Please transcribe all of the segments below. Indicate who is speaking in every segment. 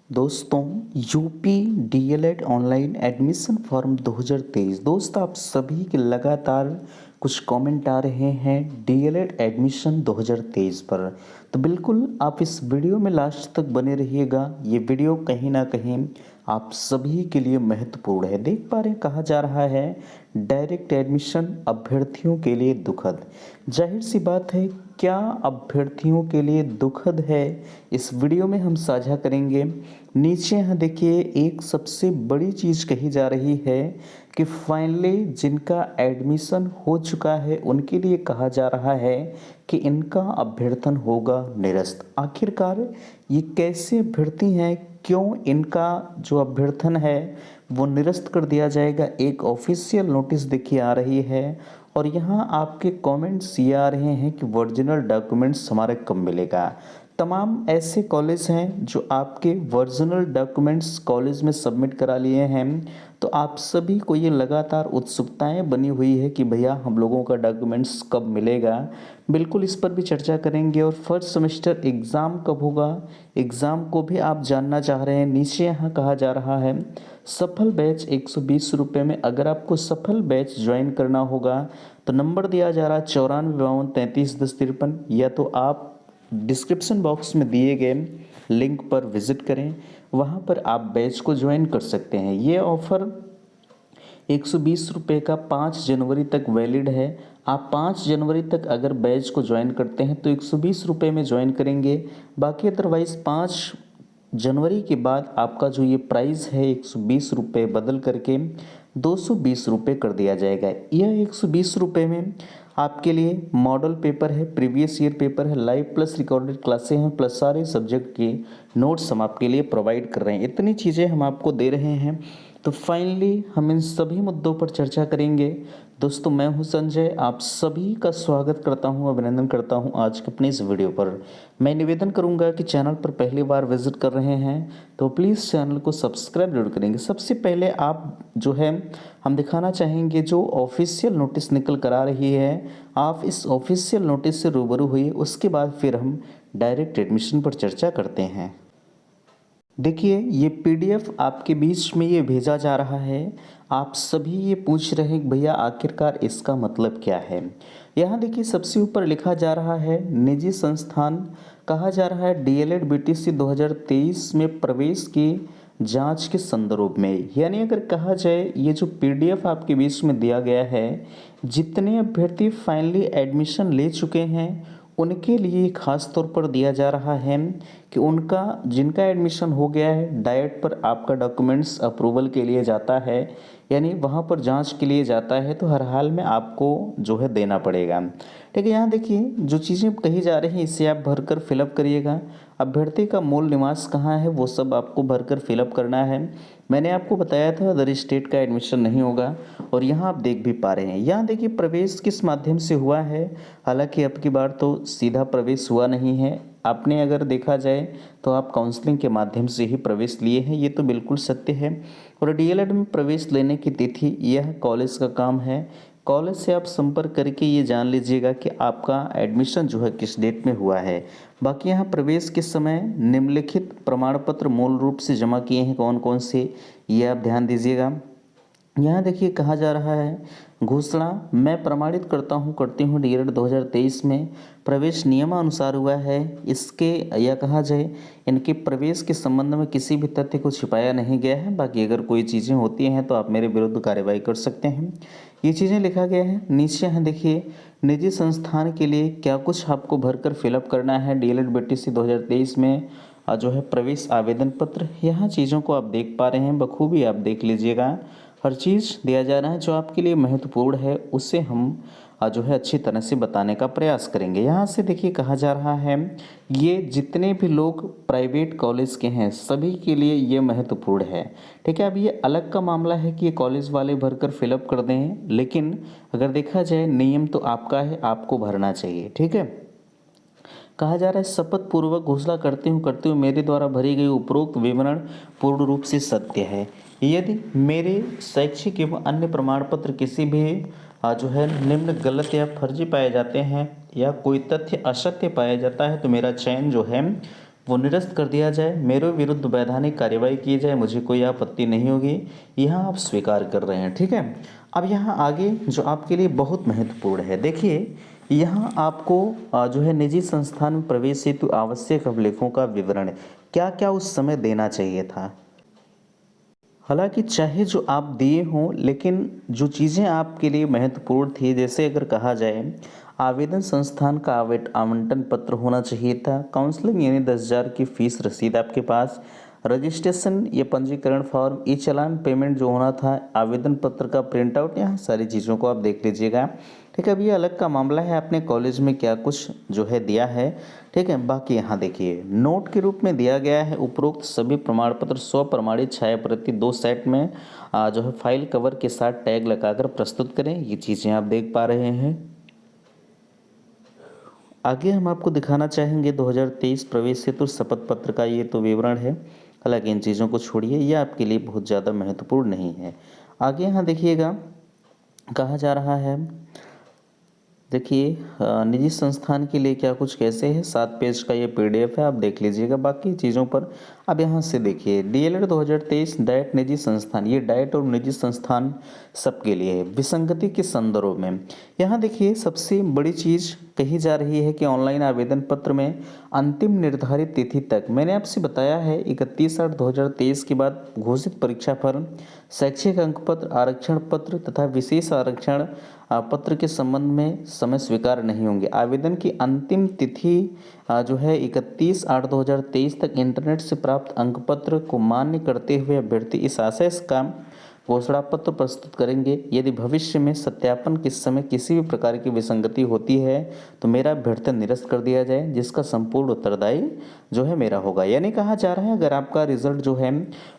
Speaker 1: दोस्तों, UP DElEd online admission form 2023। दोस्त, आप सभी के लगातार कुछ कमेंट आ रहे हैं डीएलएड एडमिशन 2023 पर। तो बिल्कुल आप इस वीडियो में लास्ट तक बने रहिएगा। ये वीडियो कहीं ना कहीं आप सभी के लिए महत्वपूर्ण है। देख पा रहे हैं, कहा जा रहा है डायरेक्ट एडमिशन अभ्यर्थियों के लिए दुखद। जाहिर सी बात है, क्या अभ्यर्थियों के लिए दुखद है, इस वीडियो में हम साझा करेंगे। नीचे यहाँ देखिए, एक सबसे बड़ी चीज़ कही जा रही है कि फाइनली जिनका एडमिशन हो चुका है उनके लिए कहा जा रहा है कि इनका अभ्यर्थन होगा निरस्त। आखिरकार ये कैसे अभ्यर्थी हैं, क्यों इनका जो अभ्यर्थन है वो निरस्त कर दिया जाएगा। एक ऑफिशियल नोटिस देखिए आ रही है और यहाँ आपके कमेंट्स ये आ रहे हैं कि ओरिजिनल डॉक्यूमेंट्स हमारे कब मिलेगा। तमाम ऐसे कॉलेज हैं जो आपके ओरिजिनल डॉक्यूमेंट्स कॉलेज में सबमिट करा लिए हैं। तो आप सभी को ये लगातार उत्सुकताएं बनी हुई है कि भैया हम लोगों का डॉक्यूमेंट्स कब मिलेगा। बिल्कुल इस पर भी चर्चा करेंगे। और फर्स्ट सेमेस्टर एग्ज़ाम कब होगा, एग्ज़ाम को भी आप जानना चाह रहे हैं। नीचे यहाँ कहा जा रहा है सफल बैच 120 रुपये में। अगर आपको सफल बैच ज्वाइन करना होगा तो नंबर दिया जा रहा है 9452331053। या तो आप डिस्क्रिप्शन बॉक्स में दिए गए लिंक पर विजिट करें, वहाँ पर आप बैच को ज्वाइन कर सकते हैं। ये ऑफ़र 120 रुपये का 5 जनवरी तक वैलिड है। आप 5 जनवरी तक अगर बैच को ज्वाइन करते हैं तो 120 रुपये में ज्वाइन करेंगे। बाकी अदरवाइज़ 5 जनवरी के बाद आपका जो ये प्राइस है 120 रुपये बदल करके 220 रुपये कर दिया जाएगा। यह 120 रुपये में आपके लिए मॉडल पेपर है, प्रीवियस ईयर पेपर है, लाइव प्लस रिकॉर्डेड क्लासें हैं, प्लस सारे सब्जेक्ट के नोट्स हम आपके लिए प्रोवाइड कर रहे हैं। इतनी चीज़ें हम आपको दे रहे हैं। तो फाइनली हम इन सभी मुद्दों पर चर्चा करेंगे। दोस्तों, मैं हूं संजय, आप सभी का स्वागत करता हूं, अभिनंदन करता हूं आज के अपने इस वीडियो पर। मैं निवेदन करूंगा कि चैनल पर पहली बार विजिट कर रहे हैं तो प्लीज़ चैनल को सब्सक्राइब जरूर करेंगे। सबसे पहले आप जो है हम दिखाना चाहेंगे जो ऑफिशियल नोटिस निकल कर आ रही है, आप इस ऑफिशियल नोटिस से रूबरू हुई, उसके बाद फिर हम डायरेक्ट एडमिशन पर चर्चा करते हैं। देखिए, ये पीडीएफ आपके बीच में ये भेजा जा रहा है। आप सभी ये पूछ रहे हैं कि भैया आखिरकार इसका मतलब क्या है। यहाँ देखिए, सबसे ऊपर लिखा जा रहा है निजी संस्थान, कहा जा रहा है डीएलएड बीटीसी 2023 में प्रवेश की जांच के संदर्भ में। यानी अगर कहा जाए, ये जो पीडीएफ आपके बीच में दिया गया है, जितने अभ्यर्थी फाइनली एडमिशन ले चुके हैं उनके लिए खास तौर पर दिया जा रहा है कि उनका जिनका एडमिशन हो गया है डाइट पर आपका डॉक्यूमेंट्स अप्रूवल के लिए जाता है, यानी वहाँ पर जांच के लिए जाता है, तो हर हाल में आपको जो है देना पड़ेगा। ठीक है, यहाँ देखिए जो चीज़ें कही जा रही हैं इसे आप भरकर फिलअप करिएगा। अभ्यर्थी का मूल निवास कहाँ है वो सब आपको भरकर फिलअप करना है। मैंने आपको बताया था अदर स्टेट का एडमिशन नहीं होगा। और यहाँ आप देख भी पा रहे हैं, यहाँ देखिए प्रवेश किस माध्यम से हुआ है। हालांकि अब की बार तो सीधा प्रवेश हुआ नहीं है, आपने अगर देखा जाए तो आप काउंसलिंग के माध्यम से ही प्रवेश लिए हैं, ये तो बिल्कुल सत्य है। और डीएलएड में प्रवेश लेने की तिथि यह कॉलेज का काम है। कॉलेज से आप संपर्क करके ये जान लीजिएगा कि आपका एडमिशन जो है किस डेट में हुआ है। बाकी यहाँ प्रवेश के समय निम्नलिखित प्रमाण पत्र मूल रूप से जमा किए हैं कौन कौन से, ये आप ध्यान दीजिएगा। यहाँ देखिए कहा जा रहा है घोषणा, मैं प्रमाणित करती हूँ डीएलएड 2023 में प्रवेश नियमानुसार हुआ है। इसके या कहा जाए इनके प्रवेश के संबंध में किसी भी तथ्य को छिपाया नहीं गया है। बाकी अगर कोई चीज़ें होती हैं तो आप मेरे विरुद्ध कार्रवाई कर सकते हैं। ये चीज़ें लिखा गया है। नीचे यहाँ देखिए निजी संस्थान के लिए क्या कुछ आपको भरकर फिलअप करना है डीएलएड बीटीसी 2023 में जो है प्रवेश आवेदन पत्र। यहाँ चीज़ों को आप देख पा रहे हैं, बखूबी आप देख लीजिएगा। हर चीज़ दिया जा रहा है जो आपके लिए महत्वपूर्ण है, उससे हम जो है अच्छी तरह से बताने का प्रयास करेंगे। यहाँ से देखिए कहा जा रहा है ये जितने भी लोग प्राइवेट कॉलेज के हैं सभी के लिए ये महत्वपूर्ण है। ठीक है, अब ये अलग का मामला है कि ये कॉलेज वाले भरकर फिलअप कर दें, लेकिन अगर देखा जाए नियम तो आपका है, आपको भरना चाहिए। ठीक है, कहा जा रहा है शपथ पूर्वक घोषणा करती हूँ मेरे द्वारा भरी गई उपरोक्त विवरण पूर्ण रूप से सत्य है। यदि मेरे शैक्षिक एवं अन्य प्रमाण पत्र किसी भी जो है निम्न गलत या फर्जी पाए जाते हैं या कोई तथ्य असत्य पाया जाता है तो मेरा चयन जो है वो निरस्त कर दिया जाए, मेरे विरुद्ध वैधानिक कार्यवाही की जाए, मुझे कोई आपत्ति नहीं होगी। यहाँ आप स्वीकार कर रहे हैं, ठीक है। अब यहाँ आगे जो आपके लिए बहुत महत्वपूर्ण है, देखिए यहाँ आपको जो है निजी संस्थान में प्रवेश हेतु आवश्यक अभिलेखों का विवरण क्या क्या उस समय देना चाहिए था। हालांकि चाहे जो आप दिए हों, लेकिन जो चीज़ें आपके लिए महत्वपूर्ण थी, जैसे अगर कहा जाए आवेदन संस्थान का आवंटन पत्र होना चाहिए था, काउंसलिंग यानी 10,000 की फीस रसीद आपके पास, रजिस्ट्रेशन या पंजीकरण फॉर्म, ई चालान पेमेंट जो होना था, आवेदन पत्र का प्रिंट आउट, यहाँ सारी चीज़ों को आप देख लीजिएगा। ठीक है, अब ये अलग का मामला है आपने कॉलेज में क्या कुछ जो है दिया है। ठीक है, बाकी यहाँ देखिए नोट के रूप में दिया गया है उपरोक्त सभी प्रमाण पत्र स्वप्रमाणित छाया प्रति 2 सेट में जो है फाइल कवर के साथ टैग लगाकर प्रस्तुत करें। ये चीज़ें आप देख पा रहे हैं। आगे हम आपको दिखाना चाहेंगे 2023 प्रवेश हेतु शपथ पत्र का ये तो विवरण है। हालांकि इन चीज़ों को छोड़िए, ये आपके लिए बहुत ज़्यादा महत्वपूर्ण नहीं है। आगे यहाँ देखिएगा कहा जा रहा है, देखिए निजी संस्थान के लिए क्या कुछ कैसे है, 7 पेज का ये पीडीएफ है, आप देख लीजिएगा बाकी चीज़ों पर। अब यहाँ से देखिए डीएलएड 2023 डाइट निजी संस्थान, ये डाइट और निजी संस्थान सबके लिए है विसंगति के संदर्भ में। यहाँ देखिए सबसे बड़ी चीज़ कही जा रही है कि ऑनलाइन आवेदन पत्र में अंतिम निर्धारित तिथि तक, मैंने आपसे बताया है 31/8/2023 के बाद घोषित परीक्षा फल, शैक्षिक अंक पत्र, आरक्षण पत्र तथा विशेष आरक्षण पत्र के संबंध में समय स्वीकार नहीं होंगे। आवेदन की अंतिम तिथि जो है 31/8/2023 तक इंटरनेट से प्राप्त अंक पत्र को मान्य करते हुए अभ्यर्थी इस आशय का घोषणा पत्र प्रस्तुत करेंगे। यदि भविष्य में सत्यापन के समय किसी भी प्रकार की विसंगति होती है तो मेरा अभ्यर्थन निरस्त कर दिया जाए, जिसका संपूर्ण उत्तरदायी जो है मेरा होगा। यानी कहा जा रहा है अगर आपका रिजल्ट जो है,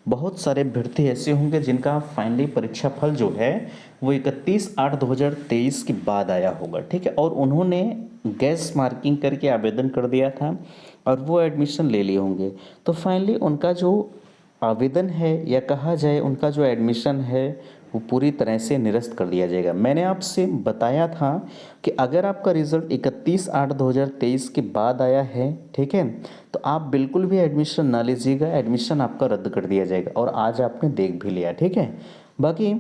Speaker 1: बहुत सारे अभ्यर्थी ऐसे होंगे जिनका फाइनली परीक्षा फल जो है वो 31/8/2023 के बाद आया होगा, ठीक है, और उन्होंने गैस मार्किंग करके आवेदन कर दिया था और वो एडमिशन ले लिए होंगे, तो फाइनली उनका जो आवेदन है या कहा जाए उनका जो एडमिशन है वो पूरी तरह से निरस्त कर दिया जाएगा। मैंने आपसे बताया था कि अगर आपका रिजल्ट 31/8/2023 के बाद आया है, ठीक है, तो आप बिल्कुल भी एडमिशन ना लीजिएगा, एडमिशन आपका रद्द कर दिया जाएगा, और आज आपने देख भी लिया, ठीक है। बाकी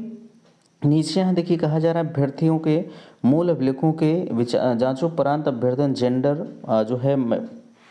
Speaker 1: नीचे यहाँ देखिए कहा जा रहा है अभ्यर्थियों के मूल अभिलेखों के जांचोपरांत अभ्यर्थन जेंडर जो है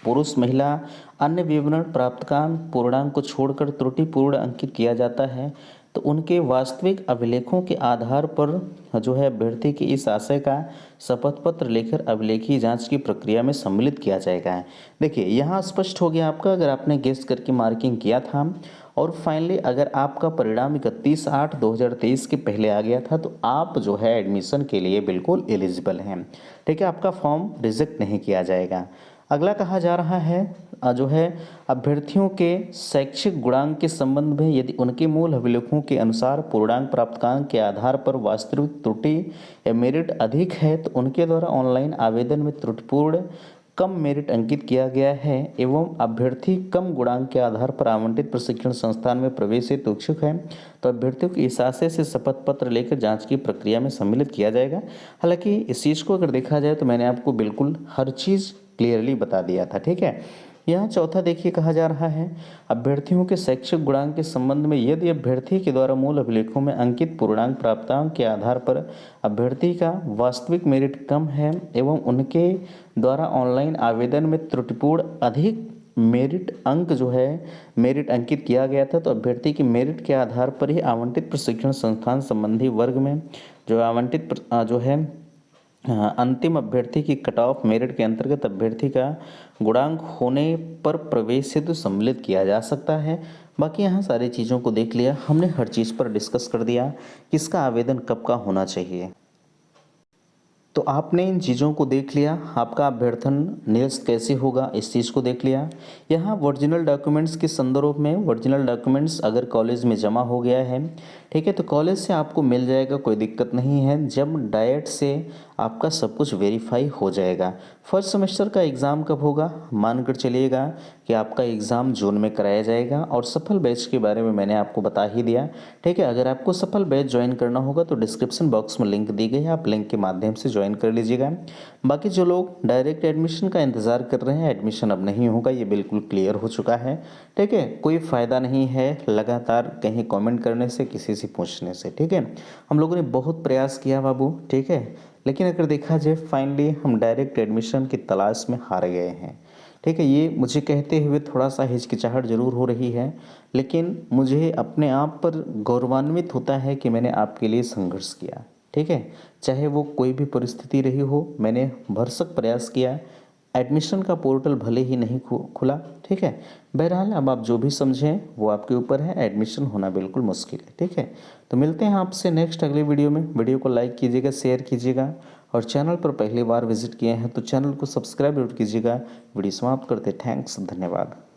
Speaker 1: पुरुष महिला अन्य विवरण प्राप्तकांक पूर्णांक को छोड़कर त्रुटिपूर्ण अंकित किया जाता है, तो उनके वास्तविक अभिलेखों के आधार पर जो है अभ्यर्थी के इस आशय का शपथ पत्र लेकर अभिलेखीय जांच की प्रक्रिया में सम्मिलित किया जाएगा। देखिए यहाँ स्पष्ट हो गया आपका, अगर आपने गेस करके मार्किंग किया था और फाइनली अगर आपका परिणाम 31/8/2023 के पहले आ गया था तो आप जो है एडमिशन के लिए बिल्कुल एलिजिबल हैं, ठीक है, आपका फॉर्म रिजेक्ट नहीं किया जाएगा। अगला कहा जा रहा है जो है अभ्यर्थियों के शैक्षिक गुणांक के संबंध में यदि उनके मूल अभिलेखों के अनुसार पूर्णांक प्राप्तांक के आधार पर वास्तविक त्रुटि या मेरिट अधिक है तो उनके द्वारा ऑनलाइन आवेदन में त्रुटिपूर्ण कम मेरिट अंकित किया गया है एवं अभ्यर्थी कम गुणांक के आधार पर आवंटित प्रशिक्षण संस्थान में प्रवेश हेतु इच्छुक है तो अभ्यर्थियों की इस आशय से शपथ पत्र लेकर जांच की प्रक्रिया में सम्मिलित किया जाएगा। हालांकि इस चीज़ को अगर देखा जाए तो मैंने आपको बिल्कुल हर चीज़ क्लियरली बता दिया था, ठीक है। यहाँ चौथा देखिए कहा जा रहा है अभ्यर्थियों के शैक्षिक गुणांक के संबंध में यदि अभ्यर्थी के द्वारा मूल अभिलेखों में अंकित पूर्णांक प्राप्तांक के आधार पर अभ्यर्थी का वास्तविक मेरिट कम है एवं उनके द्वारा ऑनलाइन आवेदन में त्रुटिपूर्ण अधिक मेरिट अंक जो है मेरिट अंकित किया गया था तो अभ्यर्थी की मेरिट के आधार पर ही आवंटित प्रशिक्षण संस्थान संबंधी वर्ग में जो आवंटित जो है अंतिम अभ्यर्थी की कट ऑफ मेरिट के अंतर्गत अभ्यर्थी का गुणांक होने पर प्रवेश हेतु सम्मिलित किया जा सकता है। बाकी यहाँ सारी चीज़ों को देख लिया हमने, हर चीज़ पर डिस्कस कर दिया किसका आवेदन कब का होना चाहिए। तो आपने इन चीज़ों को देख लिया, आपका अभ्यर्थन निरस्त कैसे होगा इस चीज़ को देख लिया। यहाँ ओरिजिनल डॉक्यूमेंट्स के संदर्भ में ओरिजिनल डॉक्यूमेंट्स अगर कॉलेज में जमा हो गया है, ठीक है, तो कॉलेज से आपको मिल जाएगा, कोई दिक्कत नहीं है। जब डाइट से आपका सब कुछ वेरीफाई हो जाएगा। फर्स्ट सेमेस्टर का एग्ज़ाम कब होगा? मानकर चलिएगा कि आपका एग्ज़ाम जून में कराया जाएगा और सफल बैच के बारे में मैंने आपको बता ही दिया। ठीक है, अगर आपको सफल बैच ज्वाइन करना होगा तो डिस्क्रिप्शन बॉक्स में लिंक दी गई है, आप लिंक के माध्यम से ज्वाइन कर लीजिएगा। बाकी जो लोग डायरेक्ट एडमिशन का इंतज़ार कर रहे हैं, एडमिशन अब नहीं होगा, ये बिल्कुल क्लियर हो चुका है। ठीक है, कोई फ़ायदा नहीं है लगातार कहीं कमेंट करने से, किसी से पूछने से। ठीक है, हम लोगों ने बहुत प्रयास किया बाबू, ठीक है, लेकिन अगर देखा जाए फाइनली हम डायरेक्ट एडमिशन की तलाश में हार गए हैं। ठीक है, ये मुझे कहते हुए थोड़ा सा हिचकिचाहट ज़रूर हो रही है, लेकिन मुझे अपने आप पर गौरवान्वित होता है कि मैंने आपके लिए संघर्ष किया। ठीक है, चाहे वो कोई भी परिस्थिति रही हो, मैंने भरसक प्रयास किया। एडमिशन का पोर्टल भले ही नहीं खुला, ठीक है, बहरहाल अब आप जो भी समझें वो आपके ऊपर है, एडमिशन होना बिल्कुल मुश्किल है। ठीक है, तो मिलते हैं आपसे नेक्स्ट अगले वीडियो में। वीडियो को लाइक कीजिएगा, शेयर कीजिएगा और चैनल पर पहली बार विजिट किए हैं तो चैनल को सब्सक्राइब जरूर कीजिएगा। वीडियो समाप्त करते, थैंक्स, धन्यवाद।